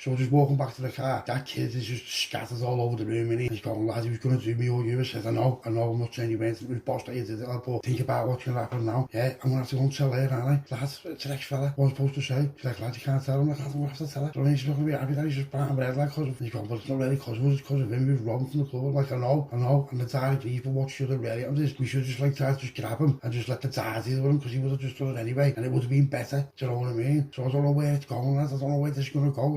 So we're just walking back to the car. That kid is just scattered all over the room, and he's going, lad, he was going to do me all you. I said, I know, I'm not saying you went. It was boss that you did it, lad, but think about what's going to happen now. Yeah, I'm going to have to go and tell her, aren't I? Lad, it's an ex-fella. What I'm supposed to say? She's like, lad, you can't tell him. Like, lad, I'm going to have to tell her. So then she's not going to be happy that he's just banging bread, like, cause of, he's going, but it's not really cause of us, it's cause of him. He was robbing from the club. I'm like, I know. And the dad agrees, but what should have really happened is we should just like try to just grab him and just let the dad deal with him, because he would have just done it anyway, and it would have been better. Do you know what I mean? So I don't know where it's going, lad. I don't know where this is going to go.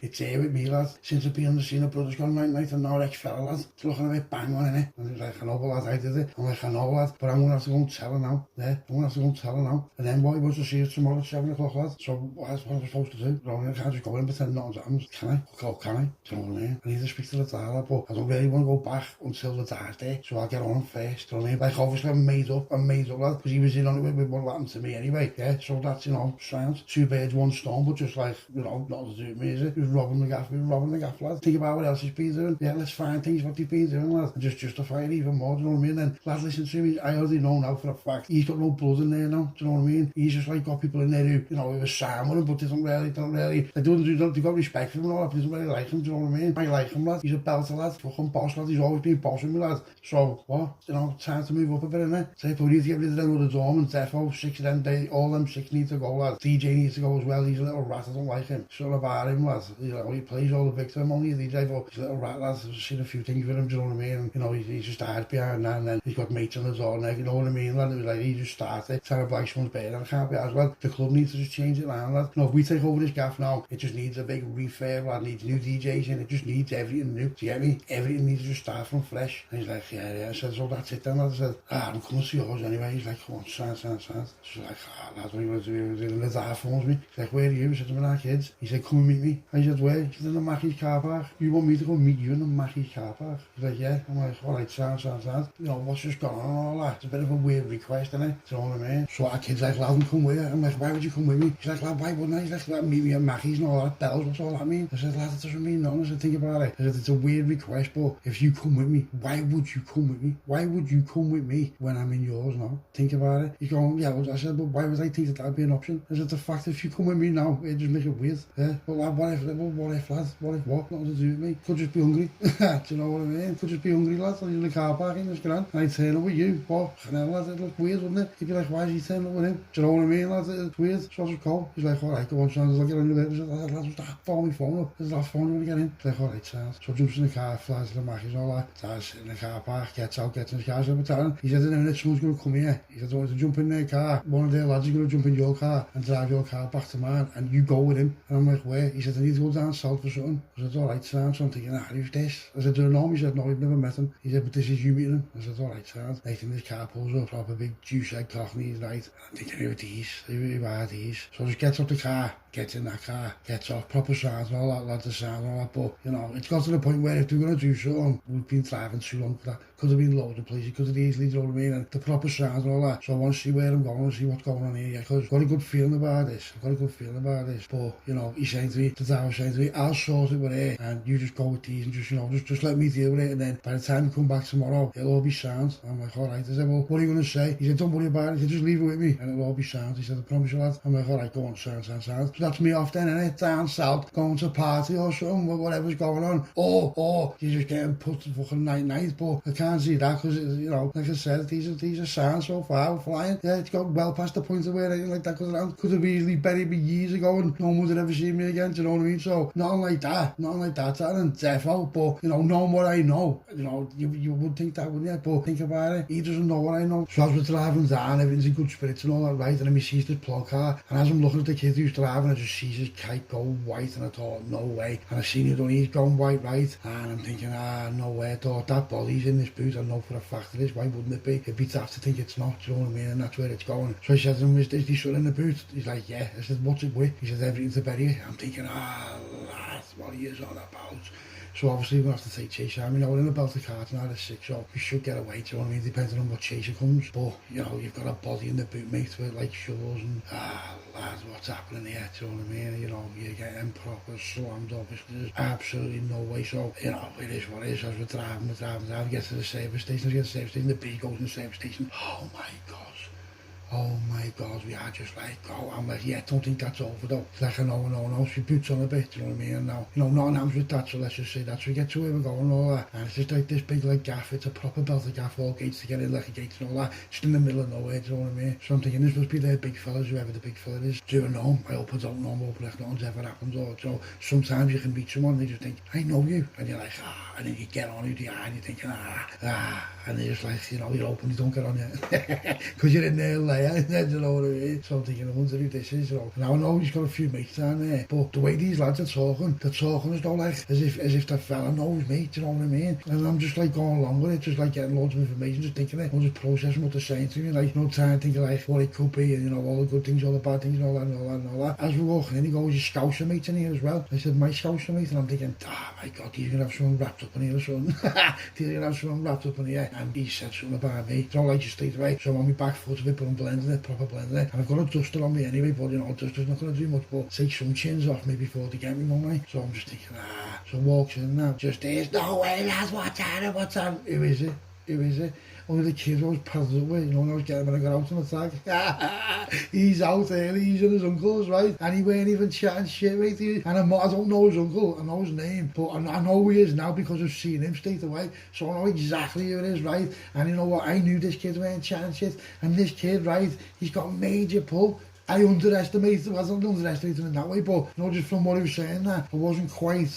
It's here with me, lad. Since I've been on the scene, the brother's gone night, and now ex-fella, lad. It's looking a bit bang on, innit? And he's like, I know, but lad, I did it. I'm like, I know, lad, but I'm going to have to go and tell her now. Yeah, I'm going to have to go and tell her now. And then what he wants to see is tomorrow at 7 o'clock, lad. So what am I supposed to do? You know, I can't just go in and pretend nothing's happened. Can I? Oh, can I? Do you know what I mean? I need to speak to the dad, lad, but I don't really want to go back until the dad's there. So I'll get on him first. Do you know what I mean? Like, obviously, I'm made up, lad, because he was in on it with what happened to me anyway. Yeah, so that's, you know, sounds 2 birds, 1 stone, but just like, you know, nothing to do with me, is it? He was robbing the gaff, lad. Think about what else he's been doing. Yeah, let's find things what he's been doing, lad, and just justify it even more. Do you know what I mean? Then, lad, listen to me. I already know now for a fact he's got no blood in there now. Do you know what I mean? He's just like got people in there who, you know, who are sound with him, but they don't really. They got respect for him and all that, but they don't really like him. Do you know what I mean? I like him, lad. He's a belter, lad. Fucking boss, lad. He's always been bossing me, lad. So what? You know, time to move up a bit, innit? So we need to get rid of them with the dormant, defo, 6 of them, all them 6 need to go, lad. DJ needs to go as well. He's a little rat. I don't like him. Something about him, lad. You know, he plays all the victim, only a DJ, but he's a little rat, lad. I've seen a few things with him, do you know what I mean? And, you know, he's just hard behind that, and then he's got mates on the door, and you know what I mean, lad? It was like, he just started trying to black someone's better, and I can't be as well. The club needs to just change it around, lad. You know, if we take over this gaff now, it just needs a big refurb, lad. It needs new DJs in, it just needs everything new. Do you get me? Everything needs to just start from fresh. And he's like, yeah. I said, so that's it then, lad. I said, I'm coming to yours anyway. He's like, come on, sound. She's like, lad, what are you going to do? And the dad phones me. He's like, where are you? I said, I'm with our kids. He said, come and meet me. I said, where? He said, in the Mackey's car park. You want me to go meet you in the Mackey's car park? He's like, yeah. I'm like, alright, sound. You know, what's just gone on and all that? It's a bit of a weird request, isn't it? Do you know what I mean? So our kid's like, lad, come with you. I'm like, why would you come with me? He's like, lad, why wouldn't I? He's like, lad, meet me at Mackey's and all that. Bells, what's all that mean? I said, lad, it doesn't mean nothing. I said, think about it. I said, it's a weird request, but if you come with me, why would you come with me? Why would you come with me when I'm in yours now? Think about it. He's going, yeah, well, I said, but why would I think that would be an option? I said, the fact if you come with me now, it just make it weird. Yeah, but lad, what if, lad? What if what? Nothing to do with me. Could just be hungry. Do you know what I mean? Could just be hungry, lad. He's in the car park in this grand. And I turn up with you. What? And then, lad, it look weird, wouldn't it? He'd be like, why is he turning up with him? Do you know what I mean, lad? It's weird. So I just call. He's like, alright, go on, son. I'll get on the bed. I said, lad, just phone my phone up. There's that phone you want to get in. He's like, alright, son. So jumps in the car, flies to the Mackey's and all that. Dad's in the car park, gets out, gets in his car. I said, but Darren, he said, in a minute, someone's going to come here. He said, I want to jump in their car. One of their lads is going to jump in your car and drive your car back to mine, and you go with him. And I'm like, where? He said, I need to go down south for something. I said, alright, son. So I'm thinking, who's this? I said, do you know him? He said, no, I've never met him. He said, but this is you meeting him. I said, alright, son. Nathan, this car pulls up, proper big juice-head cockney, he's right. I'm thinking, who are these? Who are these? So I just gets up the car, gets in that car, gets off, proper sounds and all that, lad, the sound and all that, but, you know, it's got to the point where if they're going to do something, we've been driving too long for that. Could have been loads of places, could have easily, you know what I mean, and the proper sounds and all that. So I want to see where I'm going and see what's going on here, because I've got a good feeling about this. But, you know, he's saying to me, the dad was saying to me, I'll sort it with her, and you just go with these and just, you know, just let me deal with it, and then by the time you come back tomorrow, it'll all be sound. I'm like, alright. I said, well, what are you going to say? He said, don't worry about it. He said, just leave it with me, and it'll all be sound. He said, I promise you, lad. I'm like, alright, go on, sound. So that's me off then, innit? Down south, going to a party or something, whatever's going on. Or you're just getting put to fucking night, but I can't see that, because, you know, like I said, these are sounds so far, we're flying. Yeah, it's got well past the point of where anything like that goes around. Could have easily buried me years ago and no one would have ever seen me again, do you know what I mean? So, nothing like that, and defo, but, you know, knowing what I know, you know, you would think that, wouldn't you? But think about it, he doesn't know what I know. So as we're driving down, everything's in good spirits and all that, right? And then he sees this plug car, and as I'm looking at the kid who's driving, I just see his kite go white, and I thought, no way. And I seen it on he's going white, right? And I'm thinking, no way. I thought, that body's in this boot, I know for a fact it is, why wouldn't it be? It'd be tough to think it's not, do you know what I mean? And that's where it's going. So I said to him, is the son in the boot? He's like, yeah. I said, what's it with? He said, everything's to bury it. I'm thinking, lad, what he is on about. So obviously we're going to have to take Chaser. I mean, we're in a belt of cards now, there's 6, so we should get away, do you know what I mean? Depending on what Chaser comes. But, you know, you've got a body in the boot, mate, with like shovels and, lad, what's happening here, do you know what I mean? You know, you're getting proper slammed up. There's absolutely no way. So, you know, it is what it is. As we're driving, we get to the service station, the beat goes in the service station. Oh my gosh. oh my God, we are just like, oh, I'm like, yeah, don't think that's over though. It's like, no, she boots on a bit, you know what I mean? And now, you know, nothing happens with that, so let's just say that. So we get to where we're going and all that, and it's just like this big like gaff, it's a proper belted gaff, all gates to get in, like a gates and all that, just in the middle of nowhere, do you know what I mean? So I'm thinking, this must be their big fellas, whoever the big fella is. Do you know? I hope I don't know, but like nothing's ever happened, or, you know, sometimes you can meet someone, and they just think, I know you, and you're like, and then you get on with the eye, and you're thinking, and they're just like, you know, you're hoping you don't get on yet, because you're in there layer, you know what I mean? So I'm thinking, I wonder who this is, you know. Now I know he's got a few mates down there, but the way these lads are talking as though like, as if that fella knows me, do you know what I mean? And I'm just like going along with it, just like getting loads of information, just thinking it, I'm just processing what they're saying to me, like, you know, trying to think of like what it could be, and you know, all the good things, all the bad things, and all that, and all that, and all that. As we're walking in, he goes, your scouser mate in here as well. I said, my scouser mate, and I'm thinking, oh my God, he's gonna have someone wrapped up in here or something. He's gonna have someone wrapped up in here, and he said something about me. Don't like you straight away, so I'm on my back foot of it, but I'm blending it, proper blending it, and I've got a duster on me anyway, but you know, duster's not gonna do much, but take some chins off me before they get me, won't I? So I'm just thinking, so walks in now, just there's no way, lads, what's on? Who is it? Who is it? One of the kids I was paddled up with, you know, when I was getting when I got out on the tag. He's out there, he's in his uncle's, right? And he weren't even chatting shit with you. And I don't know his uncle, I know his name, but I know who he is now because I've seen him straight away. So I know exactly who it is, right? And you know what? I knew this kid weren't chatting shit. And this kid, right, he's got major pull. I underestimated him, I don't underestimate him in that way, but you know, just from what he was saying that, I wasn't quite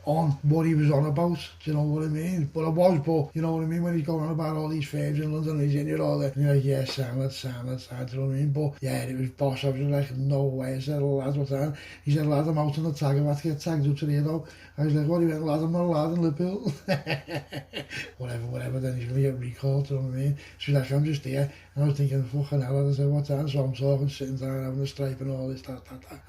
on what he was on about, do you know what I mean? But I was, but you know what I mean, when he's going on about all these firms in London, and he's in here all that, and you're like, yeah, sound, do you know what I mean? But yeah, it was boss, I was just like, no way. I said, lads, what's that? He said, lad, I'm out on the tag, I'm about to get tagged up to here though. I was like, what, he went, lad, I'm not allowed in Liverpool. whatever, then he's going to get recalled, do you know what I mean? So he's like, I'm just here. And I was thinking, fucking hell, I said, what's that? So I'm talking, sitting down, having a stripe and all this, that.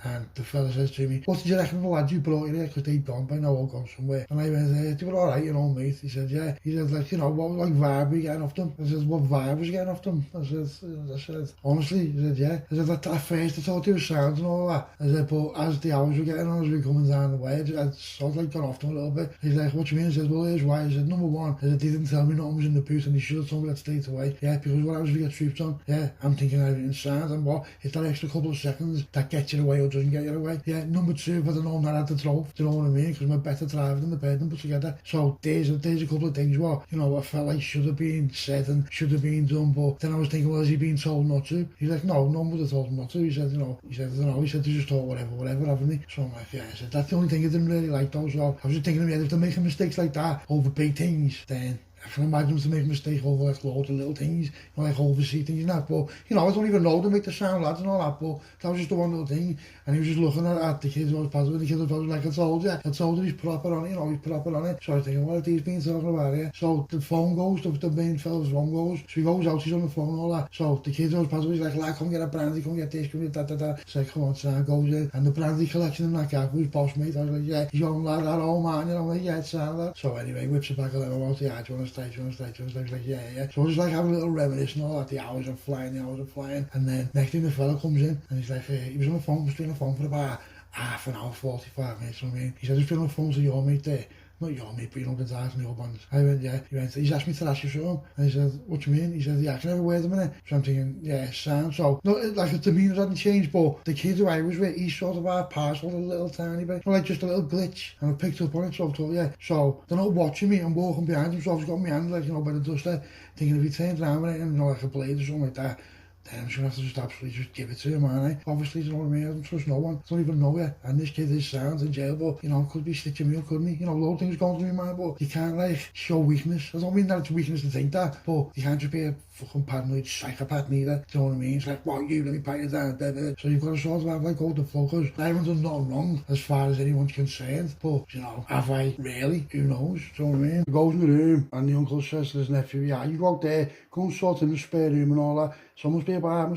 And the fella says to me, what did you reckon of the lads you brought here? Because they'd gone by now, all gone somewhere. And I went, they were alright, you know, mate. He said, yeah. He said, like, you know, what like vibe were you getting off them? I said, what vibe was you getting off them? I said, honestly, he said, yeah. I said, at first I thought they were sound and all that. I said, but as the hours were getting on, as we were coming down the way, I sort of like got off them a little bit. He's like, what do you mean? I said, well, here's why. I said, number one, I said, they didn't tell me nothing was in the booth and they should have told me that straight away. Yeah, because when I was to get troops on, yeah, I'm thinking everything's sound, and what, it's that extra couple of seconds that gets you away or doesn't get you away. Yeah, number two, if I'd have known that I had to drove, do you know what I mean? Because I'm a better driver than the pair of them put together. So there's a couple of things what, you know, I felt like should have been said and should have been done, but then I was thinking, well, has he been told not to? He's like, no one would have told him not to. He said, I don't know, he said they just thought whatever, haven't they? So I'm like, yeah, I said, that's the only thing I didn't really like though. So I was just thinking, if they're making mistakes like that over big things, then I can imagine them to make a mistake over like loads of little things, you know, like oversee things and that, but you know, I don't even know to make the sound lads and all that, but that was just the one little thing. And he was just looking at the kids who was passing with, the kids was like, I told you he's proper on it, you know, he's proper on it. So I was thinking, what have these been talking about here? So the phone goes, the main fella's phone goes, so he goes out, he's on the phone and all that. So the kids who was passing with, he's like, lad, come get a brandy, come get this, come get that. So come on, son, goes in, and the brandy collection in that gaff, who's boss mate, I was like, yeah, he's young lad, that old man, you know, I'm like, yeah, it's sound that. So anyway, whips it back a little out, yeah, do you want to stay? I was like, yeah. So I was just like having a little reminisce and all that, the hours are flying. And then next thing the fella comes in, and he's like, he was on the phone, for about half an hour, 45 minutes, you know what I mean? He said, just been on the phone to your mate there. Not your mate, but you know the guys and the old ones. I went, yeah. He went, he's asked me to ask you something. And he said, what do you mean? He said, yeah, I can have a word a minute. So I'm thinking, yeah, sound. So, no, like the demeanour hadn't changed, but the kid who I was with, he sort of had parcelled a little tiny bit. So like just a little glitch. And I picked up on it, so I thought, yeah. So they're not watching me, I'm walking behind him, so I've got my hand, like, you know, by the duster, thinking if he turns around with it, you know, like a blade or something like that, then I'm just going to have to just absolutely just give it to him, aren't I? Obviously, you know what I mean? I don't trust no one. I don't even know yet. And this kid is sound in jail, but, you know, could be stitching me up, couldn't he? You know, loads of things going through my mind, but you can't, like, show weakness. I don't mean that it's weakness to think that, but you can't just be a fucking paranoid psychopath neither. Do you know what I mean? It's like, what, you let me pat you down, blah. So you've got to sort of have, like, go to focus. I haven't done nothing wrong as far as anyone's concerned, but, you know, have I really? Who knows? Do you know what I mean? He goes in the room, and the uncle says to his nephew, yeah, you go out there, go and sort in the spare room and all that. So must be about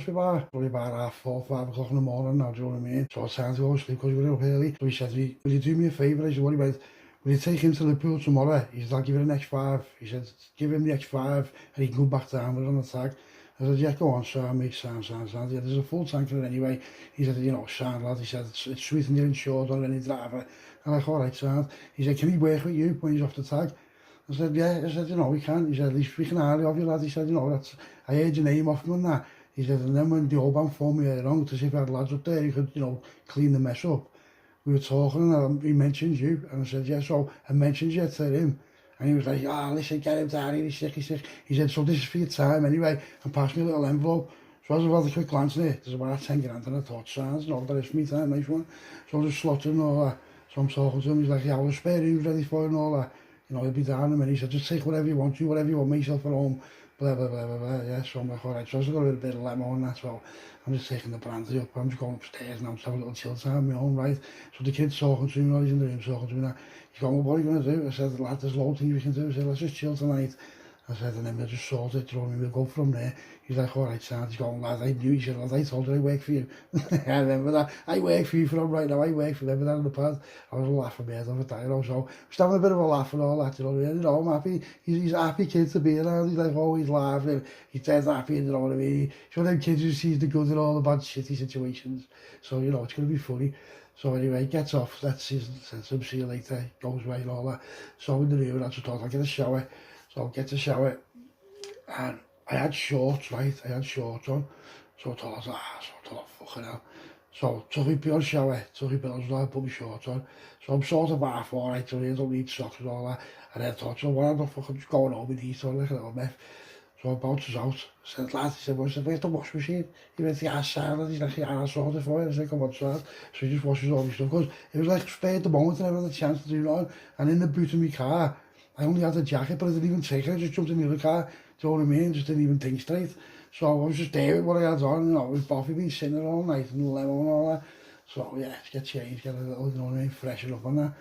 probably about 4, 5 o'clock in the morning now, do you know what I mean? So it's time to go to sleep because we got up early. So he said to me, will you do me a favour? I said, what about, will you take him to Liverpool tomorrow? He said, I'll give him an X5. He said, give him the X5 and he can go back down with it on the tag. I said, yeah, go on, sir, mate, sound. Yeah, there's a full tank in it anyway. He said, you know, sound, lad. He said, it's sweet and you're insured on any driver. I'm like, all right, sound. He said, can he work with you when he's off the tag? I said, yeah. I said, you know, we can. He said, at least we can hardly of you, lad. He said, you know, I heard your name off him and that. He said, and then when the old man phoned me around to see if I had lads up there, he could, you know, clean the mess up. We were talking and he mentioned you, and I said, yeah, so I mentioned you to him. And he was like, oh, listen, get him down here, he's sick, he's sick. He said, so this is for your time anyway, and passed me a little envelope. So as I had a quick glance in it, there's about 10 grand and I thought, sounds, and all that is me time, nice one. So I just slotted and all that. So I'm talking to him, he's like, yeah, I was spare rooms ready for it and all that. You know, he'll be down in a minute. He said, just take whatever you want, do whatever you want, make yourself at home, blah, blah, blah, blah, blah. Yeah, so I'm like, all right, so I've got a bit of lemon and that's well. I'm just taking the brandy up, I'm just going upstairs and I'm just having a little chill time on my own, right? So the kid's talking to me, he's in the room talking to me now. He's going, well, what are you going to do? I said, lad, there's loads of things we can do. I said, let's just chill tonight. I said, and then we'll just sort it, you know what I mean, we'll go from there. He's like, all right, Sam. He's going, lad, I knew. He said, lad, I told you I work for you. I remember that. I work for you for them right now. I work for them in the past. I was laughing bit of it, you know, so just having a bit of a laugh and all that, you know what I mean. You know, I'm happy. He's a happy kid to be around. He's like always laughing. He's dead happy, you know what I mean. He's one of them kids who sees the good in all the bad, shitty situations. So, you know, it's going to be funny. So anyway, he gets off. That's his, says him, see you later. Goes away and all that. So in the room, I just thought, I'll get a shower. So I'll get a shower. And I had shorts, right? I had shorts on. So I thought, fucking hell. So took me pure shower, took me pills and I put my shorts on. So I'm sort of half alright, so I don't need socks and all that. And then I thought, so what am I fucking just going home with these, so like a little mess. So I bounces out. I said, lad, he said, well, I said, where's the wash machine? He went to the ass side, he's like, yeah, I sorted it for you. I said, come on, side. So he just washes all my stuff. Because it was like spare at the moment and I had a chance to do it. And in the boot of my car, I only had a jacket, but I didn't even take it. I just jumped in the other car. Do you know what I mean? Just didn't even think straight. So I was just there with what I had on, you know, with Boffy been sitting there all night and lemon and all that. So yeah, get changed, get a little, you know what I mean, freshen up on that.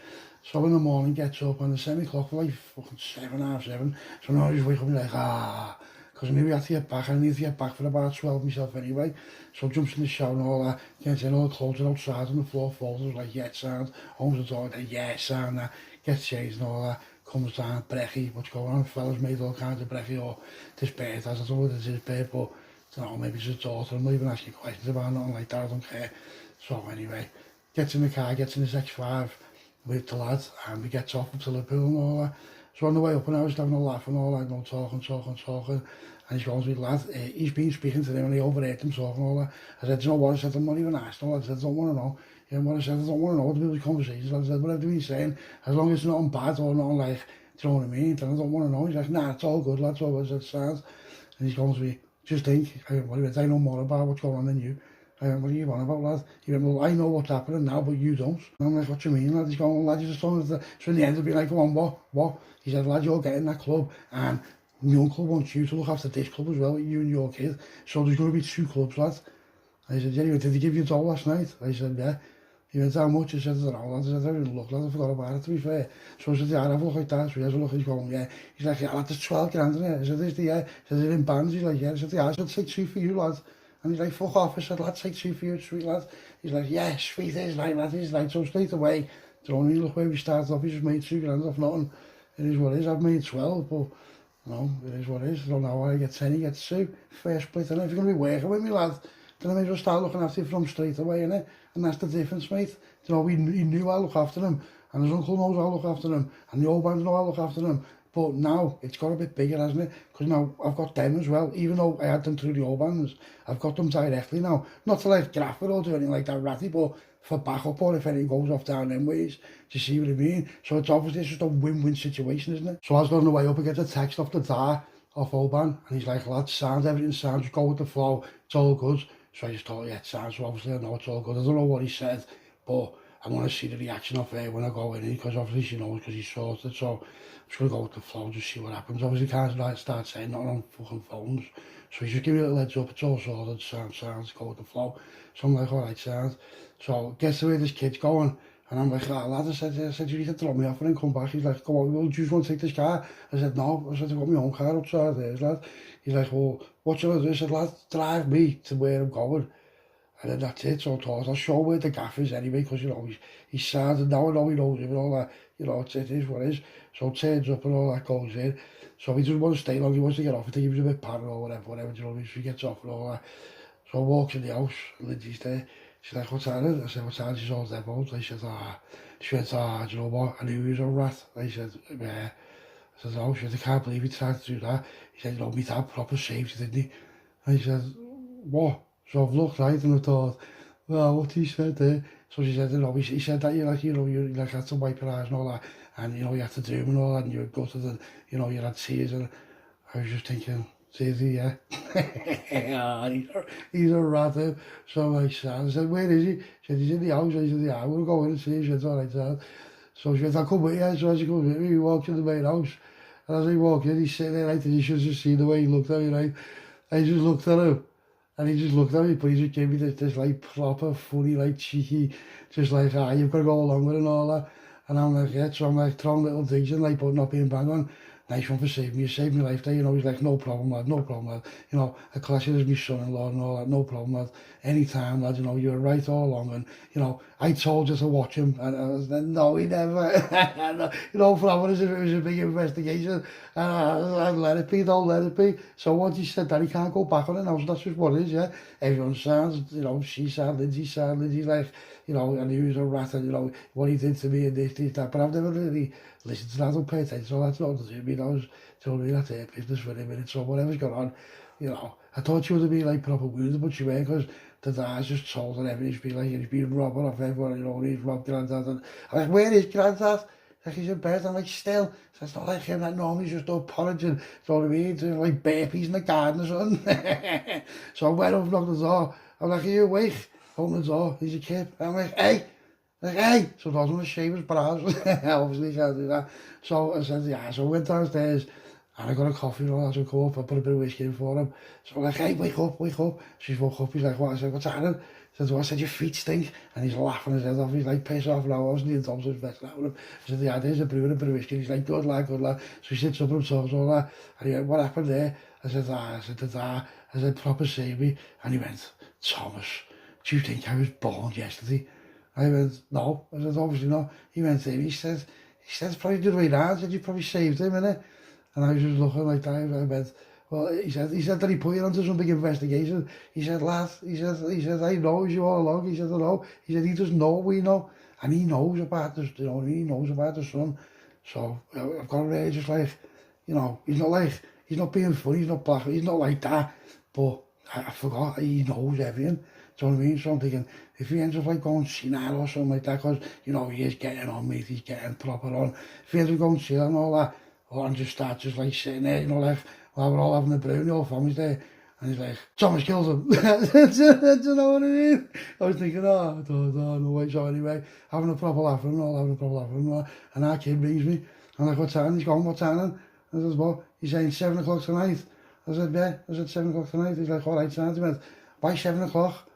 So in the morning, gets up and the 7 o'clock, like fucking 7, half 7. So now I just wake up and like, because I knew we had to get back, I need to get back for about 12 myself anyway. So jumps in the shower and all that, gets in all the clothes outside on the floor, falls, I was like, yeah, sound, home's the door, yeah, sound, that, gets changed and all that. Comes down, brekkie, what's going on? Fellas made all kinds of brekkie, or this bird, as I don't know whether it's his bird, but I don't know, maybe it's his daughter. I'm not even asking questions about nothing like that, I don't care. So anyway, gets in the car, gets in his X5 with the lad, and we gets off to Liverpool and all that. So on the way up, and I was having a laugh and all that, you know, talking. And he's going to me, lad, he's been speaking to them and he overheard them talking all that. I said, do you know what? I said, I'm not even asked. I said, I don't want to know. You know what I said? I don't want to know the conversations. I said, whatever he's saying, as long as it's not bad or not like, do you know what I mean? Then I don't want to know. He's like, nah, it's all good, lad. So I said, sounds. And he's going to me, just think. I went, what do you mean? I know more about what's going on than you. I went, what are you on about, lad? He went, well, I know what's happening now, but you don't. And I'm like, what do you mean, lad? He's going, well, lad, you just told me that. So in the end, I'd be like, come on, what? He said, lad, you're getting that club, and my uncle wants you to look after this club as well, you and your kid. So there's going to be 2 clubs, lad. I said, yeah, did he give you a doll last night? I said, yeah. He went, how much? He said, I don't know, lad. I said, I didn't look, lad, I forgot about it, to be fair. So I said, yeah, I'll have a look like that. So he has a look, he's going, yeah. He's like, yeah, lad, there's 12 grand in it. I said, is there? Yeah. He said, is it in bands? He's like, yeah. I said, yeah. I said, take 2 for you, lad. And he's like, fuck off. I said, lad, take 2 for you, sweet lad. He's like, yeah, sweet is like, lad. He's like, so straight away, don't you look where we started off, he just made 2 grand off nothing. It is what it is. I've made 12, but no, it is what it is. I don't know why I get 10, he gets 2. Fair split. And if you're going to be working with me, lad, then I may as well start looking after you from straight away, innit? And that's the difference, mate. You know, he knew I look after him, and his uncle knows I look after him, and the old bands know I look after him. But now, it's got a bit bigger, hasn't it? Because now, I've got them as well. Even though I had them through the old bands, I've got them directly now. Not to like graff it or do anything like that ratty, but for backup or if anything goes off down them ways. Do you see what I mean? So it's obviously just a win-win situation, isn't it? So I was on the way up, I get a text off the tar, off Oban, and he's like, lad, sound, everything sounds, just go with the flow, it's all good. So I just thought, yeah, it sounds, so obviously I know it's all good. I don't know what he said, but I want to see the reaction of her when I go in, because obviously she knows because he's sorted, so I'm just going to go with the flow, just see what happens. Obviously can't like, start saying nothing on fucking phones, so he's just give me a little heads up, it's all sorted, sounds, go with the flow. So I'm like, alright, sounds. So gets to where this kid's going, and I'm like, oh, lad, I said, you need to drop me off and then come back. He's like, come on, well, do you just want to take this car? I said, no. I said, I've got my own car outside there, lad. He's like, well, what shall I do? I said, lad, drive me to where I'm going. And then that's it, so I thought, I'll show where the gaff is anyway, because, you know, he's sad, and now I know he knows him and all that, you know, it is what it is. So turns up and all that goes in. So he doesn't want to stay long, he wants to get off. I think he was a bit paranoid or whatever, you know what I mean? So he gets off and all that. So I walks in the house, and Lindsay's there. She's like, what's that? I said, what's that? She's all deviled. I said, She went, do you know what? I knew he was a rat. I said, yeah. I said, she said, I can't believe he tried to do that. He said, you know, me dad proper saved you, didn't he? I said, what? So I've looked right and I thought, well, what he said there. So she said, you know, he said that you like, you know, you like had to wipe your eyes and all that, and you know, you had to do them and all that, and you were gutted and, you know, you had tears, and I was just thinking, seriously, yeah. Ah, he's a rat. So I said, where is he? She said, he's in the house. I said, yeah, we'll go in and see him. She said, all right, Dad. So she went, I'll come with you. So as she comes with me, we walked in the main house. And as I walk in, he's sitting there, right, and you should just see the way he looked at me, right? I just looked at him, and he just looked at me, but he just gave me this like, proper, funny, like, cheeky, just like, ah, you've got to go along with it and all that. And I'm like, yeah, so I'm like, throwing little digs in, like, but not being bang on. Nice one for saving me, you saved my life there, you know. He's like, no problem, lad, no problem, lad. You know, a class is my son-in-law and all that, no problem, lad. Anytime, lad, you know, you were right all along. And, you know, I told you to watch him, and I was like, no, he never. You know, for hours, if it was a big investigation, and I let it be, don't let it be. So once he said that, he can't go back on it now, so that's just what it is, yeah. Everyone sounds, you know, she sad, Lindsay's like, you know, and he was a rat, and, you know, what he did to me and this, that. But I've never really listened to that, don't pay attention, so that's not to do me, that was totally that's it, business for a minute, so whatever's going on, you know. I thought she would have been like proper wounded, but she weren't, because the dad's just told her everything, she's been like, he's been robbing off everyone, you know, he's robbed Granddad, and I'm like, where is Granddad? Like, he's in bed. I'm like, still. So it's not like him, like, normally he's just all porridge and, you know what I mean, doing like burpees in the garden or something. So I went up, knocked the door. I'm like, are you awake? Open the door, he's a kid. I'm like, hey. Like, hey. So I was going to shave his brows. Obviously, you can't do that. So I said, yeah. So I went downstairs and I got a coffee and all that. So I come up, I put a bit of whiskey in for him. So I'm like, hey, wake up, wake up. She's woke up, he's like, what? I said, what's happening? So I said, your feet stink. And he's laughing his head off. He's like, piss off now. I wasn't even Thompson's best out with him. I said, yeah, there's a brew and a bit of whiskey. He's like, good lad, good lad. So he sits up and talks all that. And he went, what happened there? I said, I said, proper save me. And he went, Thomas, do you think I was born yesterday? I went, no. I said, obviously not. He went in, he said, it's probably the way round. I said, you probably saved him, innit? And I was just looking like that. I went, well, he said that he put you onto some big investigation. He said, lad, he said, I know you all along. He said, I know. He said, he doesn't know what we know. And he knows about this, you know, he knows about the son. So I've got to really just like, you know, he's not being funny, he's not black, he's not like that. But I forgot, he knows everything. Do you know what I mean? So I'm thinking, if he ends up like going senile or something like that, because, you know, he is getting on, mate, he's getting proper on. If he ends up going senile and all that, or and just start just like sitting there, you know, like, while we're all having a brew and the whole family's there, and he's like, Thomas killed him. Do you know what I mean? I was thinking, oh, no way. So anyway, having a proper laugh with him, and our kid brings me. I'm like, what time? He's going, what time? I says, what? He's saying 7 o'clock tonight. I said, yeah. I said, 7 o'clock tonight. He's like, all right, son. He went, by 7 o'clock?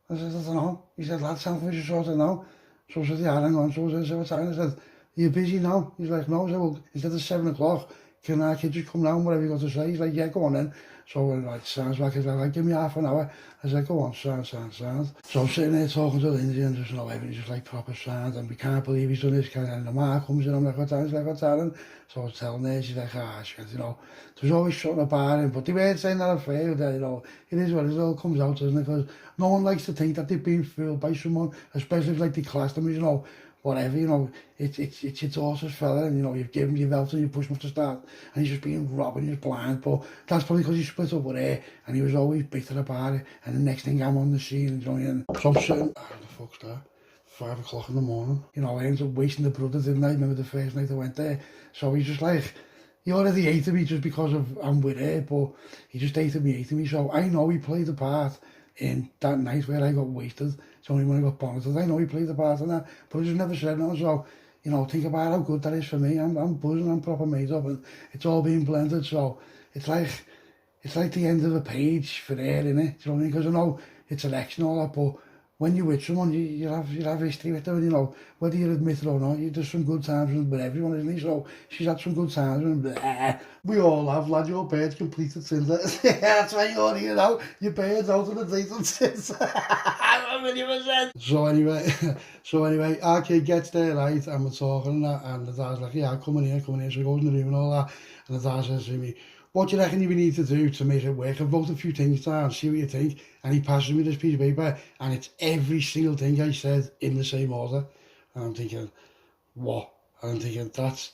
I said, I don't know. He said, lad, time for me to sort it now. So I said, yeah, hang on. So I said, what time? I said, are you busy now? He's like, no. I said, well, instead of 7 o'clock, can our kid just come down, whatever you got to say? He's like, yeah, go on then. So we're like, sounds like, he's like, give me half an hour. I said, go on, sounds. So I'm sitting there talking to Lindsay and just, you know, everything's just like proper sound, and we can't believe he's done this kind of, and the man comes in, I'm like, what time? He's like, what time? So I was telling her, she's like, she went, you know, there's always something about him, but they weren't saying that afraid that, you know, it is what it is, it all comes out, doesn't it? Because no one likes to think that they've been fooled by someone, especially if like they class them as, you know, whatever, you know, it's your daughter's fella, and, you know, you've given your belt and you push him off the start, and he's just being robbed and he's blind, but that's probably because he split up with her, and he was always bitter about it, and the next thing I'm on the scene, and, you know, and so I'm sitting, the fuck's that? 5 o'clock in the morning, you know, I ended up wasting the brother, didn't I? Remember the first night I went there, so he's just like, he already hated me just because of I'm with her, but he just hated me, so I know he played a part in that night where I got wasted. It's only when I got bonneted, I know he played a part in that, but he just never said no. So, you know, think about how good that is for me. I'm buzzing, I'm proper made up, and it's all being blended. So it's like the end of a page for there, innit? Do you know what I mean? Because I know it's election and all that, but when you're with someone, you have history with them, you know, whether you admit it or not, there's some good times with everyone, isn't he? So she's had some good times, and we all have, lad. Your bird's completed since. That's why you're here now. Your bird's out of the date since. 1,000,000%. So anyway, our kid gets there, right, and we're talking and that, and the dad's like, yeah, come in here. So he goes in the room and all that, and the dad says to me, what do you reckon you need to do to make it work? I've wrote a few things down, see what you think. And he passes me this piece of paper, and it's every single thing I said in the same order. And I'm thinking, what? And I'm thinking, that's...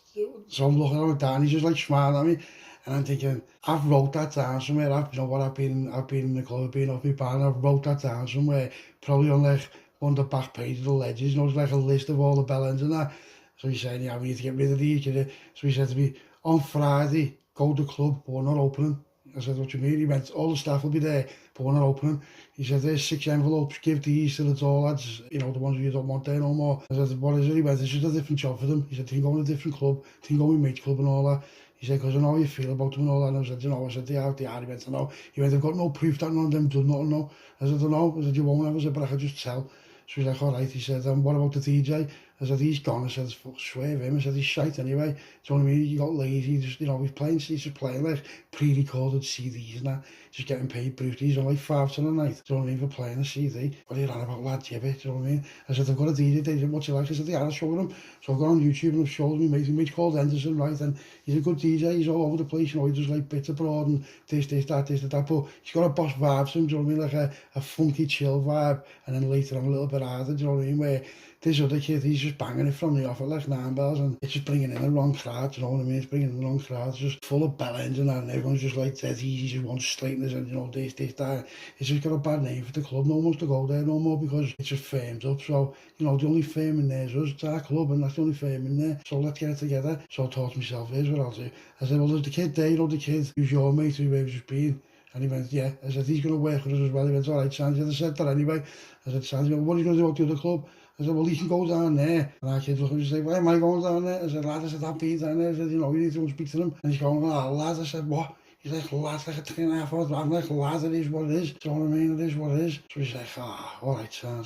So I'm looking at him down, he's just like smiling at me. And I'm thinking, I've wrote that down somewhere. You know what, I've been in the club, I've been off my bar, and I've wrote that down somewhere, probably on like one of the back page of the ledgers, you know, it's like a list of all the bell ends and that. So he said, yeah, we need to get rid of these. So he said to me, on Friday, go to the club, but we're not opening. I said, what do you mean? He went, all the staff will be there, but we're not opening. He said, there's 6 envelopes, give these to the door lads, you know, the ones you don't want there no more. I said, what is it? He went, it's just a different job for them. He said, you can go in a different club, you can go in mate's club and all that. He said, because I know how you feel about them and all that. And I said, you know, I said, they are. He went, I know. He went, I've got no proof that none of them done nothing, no. I said, I know. I said, you won't have. I said, but I could just tell. So he's like, all right. He said, what about the DJ? I said, he's gone. I said, swear him. I said, he's shite anyway. Do you know what I mean? He got lazy. Just, you know, he's just playing like pre-recorded CDs and that. Just getting paid brutally. He's on like 5 to the night. Do you know what I mean? For playing a CD. What are you on about, lad? Gibbet. Do you know what I mean? I said, I've got a DJ. They said, what's he like? I said, yeah, I'll show him. So I've gone on YouTube and I've showed me mate's called Anderson, right? And he's a good DJ. He's all over the place. You know, he does like bits abroad and this, that. But he's got a boss vibe to him. Do you know what I mean? Like a funky, chill vibe. And then later on a little bit harder. Do you know what I mean? Where this other kid, he's just banging it from the off at like 9 bells, and it's just bringing in the wrong crowd, do you know what I mean? It's bringing in the wrong crowd. It's just full of bell ends and that, and everyone's just like dead easy, just wants straighteners and, you know, this, that. It's just got a bad name for the club. No one wants to go there no more because it's just firmed up. So, you know, the only firm in there is us. It's our club, and that's the only firm in there. So let's get it together. So I thought to myself, here's what I'll do. I said, well, there's the kid there, you know, the kid who's your mate, who we've just been. And he went, yeah. I said, he's going to work with us as well. He went, all right, Sandy. I said that anyway. I said, Sandy, what are you going to do about the other club? I said, well, he can go down there. And our kids look at me and say, why am I going down there? I said, lad, I'll be down there. I said, you know, you need to go and speak to them. And he's going, oh, lad. I said, what? He's like, lad, like a 3.5 hours. I'm like, lad, it is what it is. Do you know what I mean? It is what it is. So he's like, all right, sound.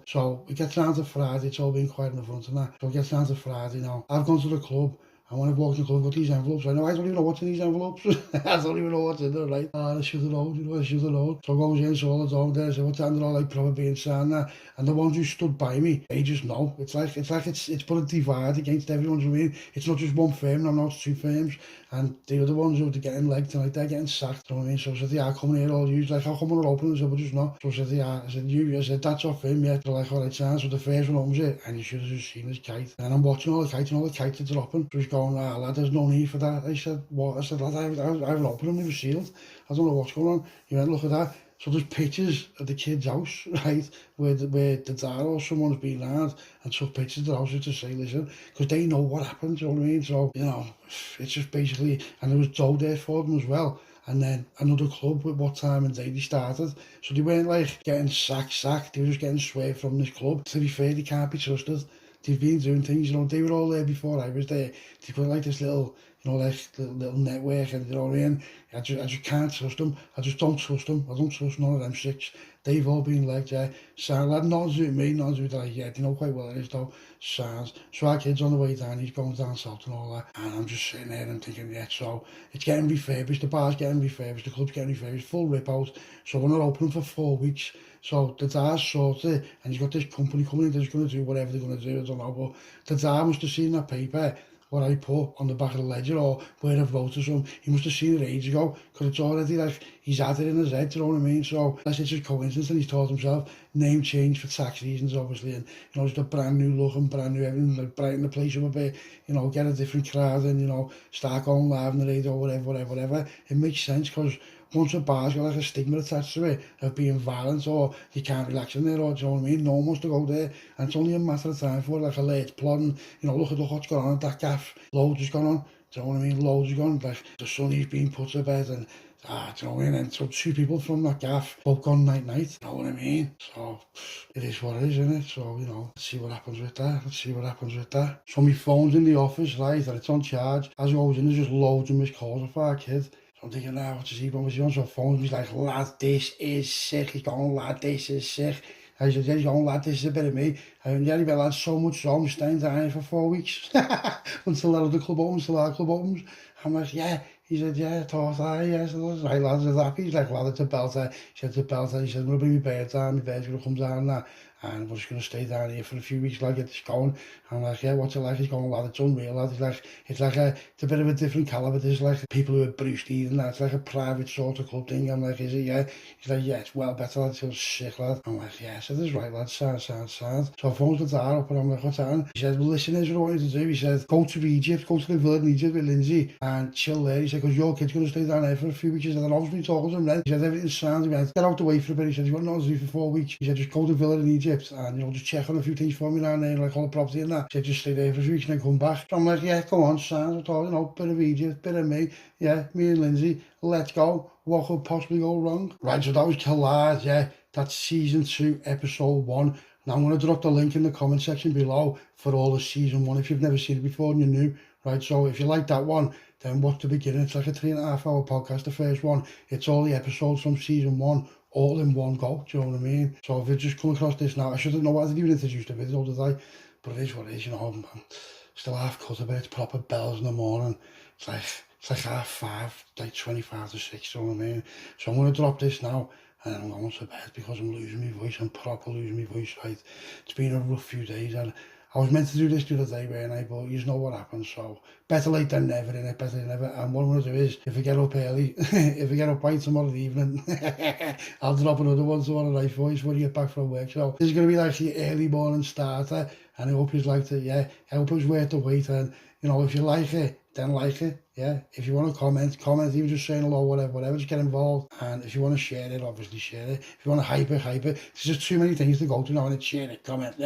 So it gets down to Friday. It's all been quiet in the front and that. So it gets down to Friday now. I've gone to the club. And when I've walked in the club, I've got these envelopes. I don't even know what's in these envelopes. I don't even know what's in there, right? I should have known, you know, I should have known. So I goes in, so all the dog there, so what's under all like proper being signed that. And the ones who stood by me, they just know. It's put a divide against everyone, you know what I mean? It's not just one firm, now it's 2 firms. And the other ones who are getting legged tonight, they're getting sacked, you know what I mean? So I said, yeah, I'm coming here all you. Like, how come we're not open? I said, well, just not. So I said, yeah, I said, that's our firm, yeah. They're like, all right, sounds. So the first one opens it, and you should have just seen his kite. And I'm watching all the kites, and all the kites are dropping. So he's going, lad, there's no need for that. I said, what? I said, lad, I haven't opened them, they were sealed. I don't know what's going on. He went, look at that. So there's pictures of the kid's house, right, where the dad or someone's been around and took pictures of the house to say, listen, because they know what happened, you know what I mean? So, you know, it's just basically, and there was dough there for them as well. And then another club with what time and day they started. So they weren't like getting sacked, they were just getting swerved from this club. To be fair, they can't be trusted. They've been doing things, you know, they were all there before I was there. They put like this little, you know, like little network, and you know what I mean? I just can't trust them. I just don't trust them. I don't trust none of them 6. They've all been like, yeah, sound lad, not to me, not to like, yeah, they know quite well it is though, sounds. So our kid's on the way down, he's going down south and all that, and I'm just sitting there and thinking, yeah, so it's getting refurbished, the bar's getting refurbished, the club's getting refurbished, full rip out, so we're not opening for 4 weeks. So the dad's sorted, and he's got this company coming in that's going to do whatever they're going to do, I don't know, but the dad must have seen that paper, what I put on the back of the ledger, or where I've wrote or something. He must have seen it ages ago, because it's already like, he's had it in his head, you know what I mean? So, unless it's just coincidence, and he's told himself, name change for tax reasons, obviously, and, you know, just a brand new look and brand new everything, like brighten the place up a bit, you know, get a different crowd, and, you know, start going live on the radio, whatever. It makes sense, because once a bar's got like a stigma attached to it of being violent, or you can't relax in there, or do you know what I mean? No one wants to go there, and it's only a matter of time for like a late plotting, you know, look what's going on at that gaff, loads has gone on, do you know what I mean? Loads has gone, like the sonny's been put to bed, and do you know what I mean? And so 2 people from that gaff both gone night, you know what I mean? So it is what it is, isn't it? So, you know, let's see what happens with that. So my phone's in the office, right, and it's on charge. As always, and there's just loads of missed calls off our kid. I'm thinking, what's he on? Was he on some phone? He's like, lad, this is sick. He's going, lad, this is sick. I said, yeah, he's going, lad, this is a bit of me. And yeah, he went, lad, so much so, I'm staying down here for 4 weeks. Until that other club opens, until our club opens. I'm like, yeah. He said, yeah, I thought that, yeah. So I was right, lad, I was happy. He's like, lad, it's a belter. He said, it's a belter. He said, I'm going to bring my bird down. My bird's going to come down and that. and we're just going to stay down here for a few weeks, like, get this going. I'm like, yeah, what's it like? He's going, lad, it's unreal, lad. It's like it's a bit of a different calibre. There's like people who are Bruce Lee and that, it's like a private sort of club thing. I'm like, is it? Yeah. He's like, yeah, it's well better, lad. It feels sick, lad. I'm like, yeah, so this is right, lad, sound. So I phoned the dad up and I'm like, what's happening? He said, well, listen, here's what I want you to do. He said, go to Egypt, go to the village in Egypt with Lindsay and chill there. He said, because your kid's going to stay down there for a few weeks. He said, and obviously talking to him then. He said, everything's sound. He went, get out the way for a bit. He said, you've got nothing to do for 4 weeks. He said, just go to the villa in Egypt and, you know, just check on a few things for me down there, like all the property and that. He said, just stay there for a few weeks and then come back. So I'm like, yeah, come on, sound. I thought, you know, bit of Egypt, bit of me. Yeah, me and Lindsay, let's go. What could possibly go wrong? Right, so that was Collage, yeah. That's season 2, episode 1. Now I'm going to drop the link in the comment section below for all of season 1 if you've never seen it before and you're new. Right, so if you like that one, then watch the beginning. It's like a 3.5 hour podcast, the first one. It's all the episodes from season 1, all in one go, do you know what I mean? So if you just come across this now, I shouldn't know, I didn't even introduce the video, did I? But it is what it is, you know, I'm still half cut a bit, it's proper bells in the morning. It's like 5:30, like 25 to 6, you know what I mean? So I'm going to drop this now. And I'm going to bed because I'm losing my voice. I'm proper losing my voice, right? It's been a rough few days and I was meant to do this the other day, weren't I? But you know what happened, so better late than never, innit? Better than never. And what I'm going to do is, if I get up early, if I get up by tomorrow evening, I'll drop another one tomorrow night voice when you get back from work. So this is going to be like the early morning starter, and I hope you like it, yeah. I hope it's worth the wait, and, you know, if you like it, then like it, yeah. If you want to comment, even just saying hello, whatever, just get involved. And if you want to share it, obviously share it. If you want to hype it. There's just too many things to go to now, and share it, comment,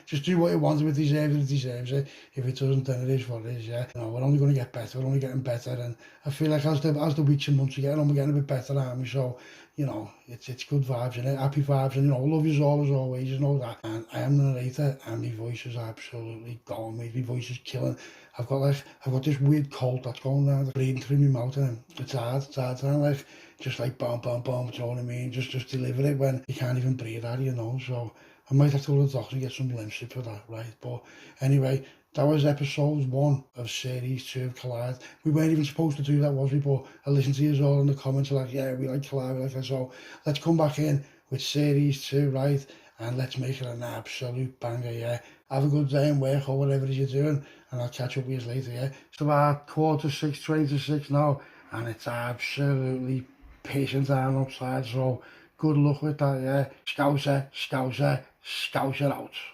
just do what you want. If it deserves it. If it doesn't, then it is what it is, yeah. You know, we're only going to get better, we're only getting better, and I feel like as the weeks and months are getting on, we're getting a bit better, aren't we? So, you know, it's good vibes, innit? Happy vibes, and, you know, love you all as always, you know that. And I am the narrator, and my voice is absolutely gone, mate. My voice is killing. I've got this weird cold that's going around, breathing through my mouth, and it's hard, and like, just like bam, bam, bam, you know what I mean? Just deliver it when you can't even breathe out, you know, so I might have to go to the doctor and get some Lemsip for that, right? But anyway, that was episode 1 of series 2 of Collide. We weren't even supposed to do that, was we? But I listened to you all in the comments, like, yeah, we like Collide, we like that, so let's come back in with series 2, right? And let's make it an absolute banger, yeah. Have a good day and work or whatever it is you're doing, and I'll catch up with you later, yeah. It's about 5:45, 20 to 6 now, and it's absolutely pissing down outside, so good luck with that, yeah. Scouser out.